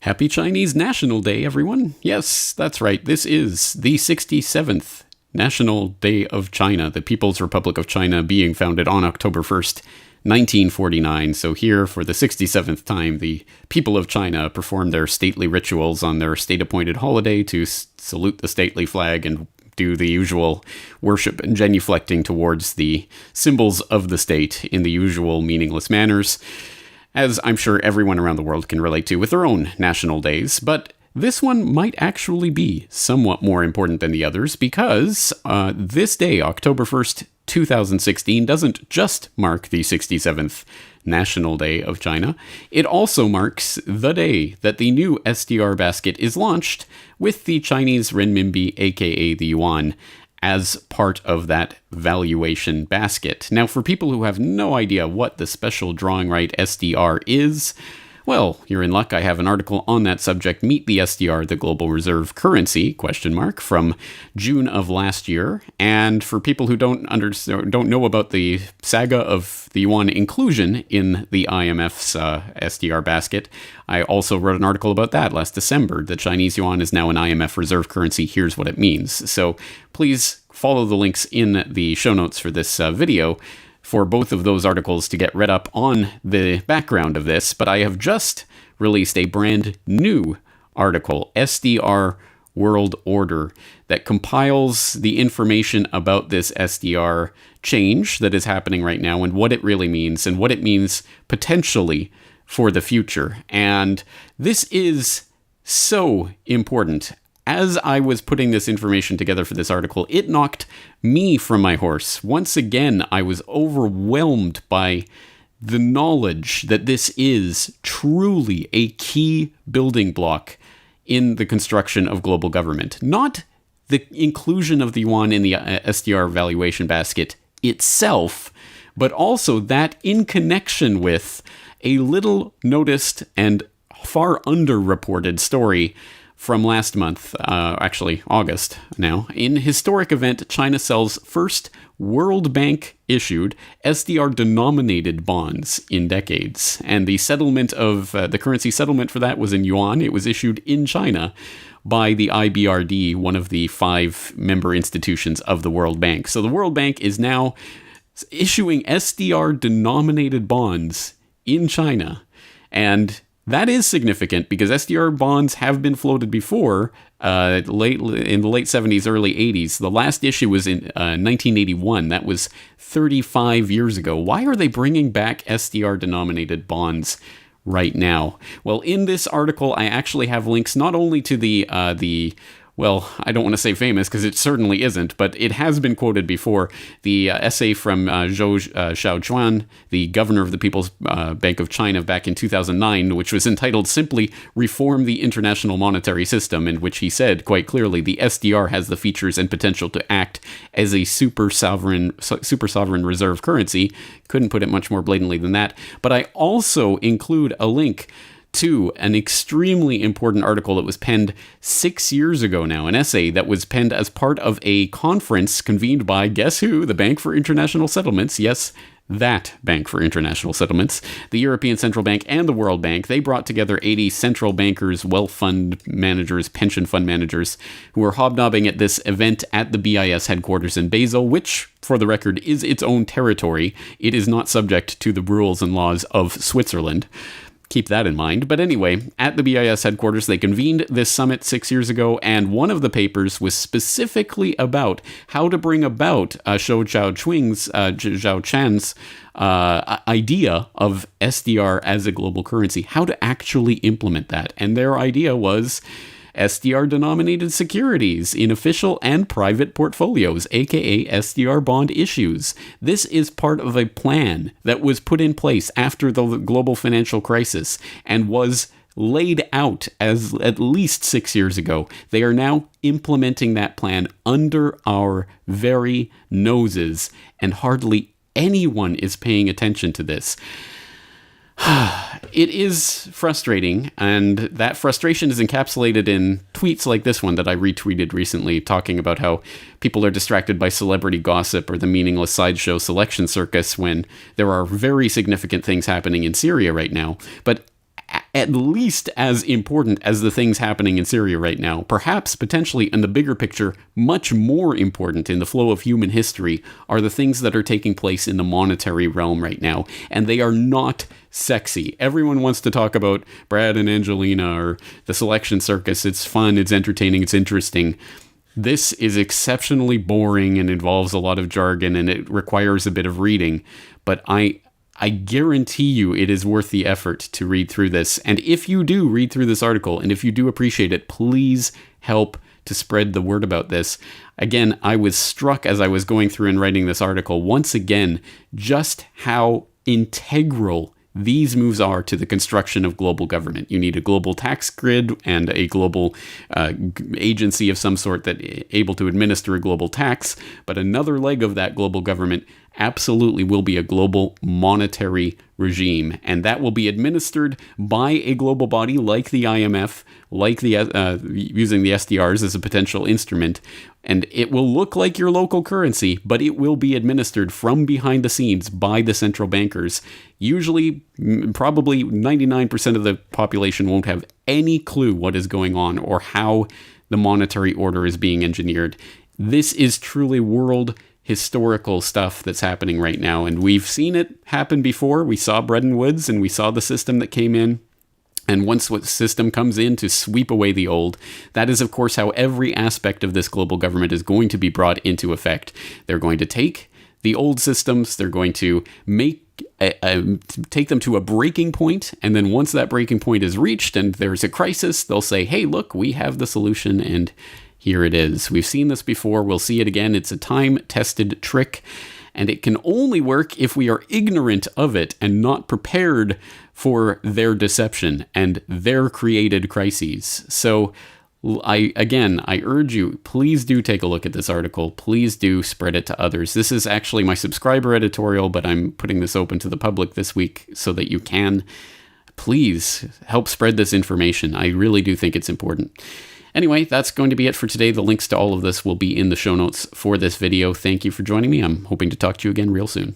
Happy Chinese National Day, everyone. Yes, that's right. This is the 67th National Day of China, the People's Republic of China being founded on October 1st, 1949. So here, for the 67th time, the people of China perform their stately rituals on their state-appointed holiday to salute the stately flag and do the usual worship and genuflecting towards the symbols of the state in the usual meaningless manners, as I'm sure everyone around the world can relate to with their own national days. But this one might actually be somewhat more important than the others because this day, October 1st, 2016, doesn't just mark the 67th National Day of China. It also marks the day that the new SDR basket is launched with the Chinese renminbi, aka the yuan, as part of that valuation basket. Now, for people who have no idea what the special drawing right SDR is, well, you're in luck. I have an article on that subject, Meet the SDR, the Global Reserve Currency, from June of last year. And for people who don't know about the saga of the yuan inclusion in the IMF's SDR basket, I also wrote an article about that last December. The Chinese yuan is now an IMF reserve currency. Here's what it means. So please follow the links in the show notes for this video for both of those articles to get read up on the background of this, but I have just released a brand new article, SDR World Order, that compiles the information about this SDR change that is happening right now and what it really means and what it means potentially for the future. And this is so important. As I was putting this information together for this article, it knocked me from my horse. Once again, I was overwhelmed by the knowledge that this is truly a key building block in the construction of global government. Not the inclusion of the yuan in the SDR valuation basket itself, but also that in connection with a little noticed and far underreported story from last month, actually August now. In historic event, China sells first World Bank issued SDR-denominated bonds in decades. And the settlement of the currency settlement for that was in yuan. It was issued in China by the IBRD, one of the 5 member institutions of the World Bank. So the World Bank is now issuing SDR-denominated bonds in China. And that is significant because SDR bonds have been floated before, in the late 70s, early 80s. The last issue was in 1981. That was 35 years ago. Why are they bringing back SDR-denominated bonds right now? Well, in this article, I actually have links not only to well, I don't want to say famous because it certainly isn't, but it has been quoted before. The essay from Zhou Xiaochuan, the governor of the People's Bank of China back in 2009, which was entitled simply Reform the International Monetary System, in which he said quite clearly the SDR has the features and potential to act as a super sovereign reserve currency. Couldn't put it much more blatantly than that. But I also include a link to an extremely important article that was penned 6 years ago now, an essay that was penned as part of a conference convened by, guess who, the Bank for International Settlements. Yes, that Bank for International Settlements, the European Central Bank and the World Bank. They brought together 80 central bankers, wealth fund managers, pension fund managers, who were hobnobbing at this event at the BIS headquarters in Basel, which, for the record, is its own territory. It is not subject to the rules and laws of Switzerland. Keep that in mind. But anyway, at the BIS headquarters, they convened this summit 6 years ago, and one of the papers was specifically about how to bring about Zhou Xiaochuan's idea of SDR as a global currency, how to actually implement that. And their idea was SDR-denominated securities in official and private portfolios, aka SDR bond issues. This is part of a plan that was put in place after the global financial crisis and was laid out as at least 6 years ago. They are now implementing that plan under our very noses, and hardly anyone is paying attention to this. It is frustrating, and that frustration is encapsulated in tweets like this one that I retweeted recently, talking about how people are distracted by celebrity gossip or the meaningless sideshow selection circus when there are very significant things happening in Syria right now. But at least as important as the things happening in Syria right now. Perhaps, potentially, in the bigger picture, much more important in the flow of human history are the things that are taking place in the monetary realm right now. And they are not sexy. Everyone wants to talk about Brad and Angelina or the selection circus. It's fun, it's entertaining, it's interesting. This is exceptionally boring and involves a lot of jargon, and it requires a bit of reading. But I guarantee you it is worth the effort to read through this. And if you do read through this article, and if you do appreciate it, please help to spread the word about this. Again, I was struck as I was going through and writing this article, once again, just how integral these moves are to the construction of global government. You need a global tax grid and a global agency of some sort that able to administer a global tax. But another leg of that global government absolutely will be a global monetary regime, and that will be administered by a global body like the IMF, like the using the SDRs as a potential instrument. And it will look like your local currency, but it will be administered from behind the scenes by the central bankers. Usually, probably 99% of the population won't have any clue what is going on or how the monetary order is being engineered. This is truly world historical stuff that's happening right now, and we've seen it happen before. We saw Bretton Woods, and we saw the system that came in. And once what system comes in to sweep away the old, that is, of course, how every aspect of this global government is going to be brought into effect. They're going to take the old systems, they're going to take them to a breaking point, and then once that breaking point is reached and there's a crisis, they'll say, hey, look, we have the solution, and here it is. We've seen this before, we'll see it again. It's a time-tested trick, and it can only work if we are ignorant of it and not prepared for their deception and their created crises. So I urge you, please do take a look at this article. Please do spread it to others. This is actually my subscriber editorial, but I'm putting this open to the public this week so that you can. Please help spread this information. I really do think it's important. Anyway, that's going to be it for today. The links to all of this will be in the show notes for this video. Thank you for joining me. I'm hoping to talk to you again real soon.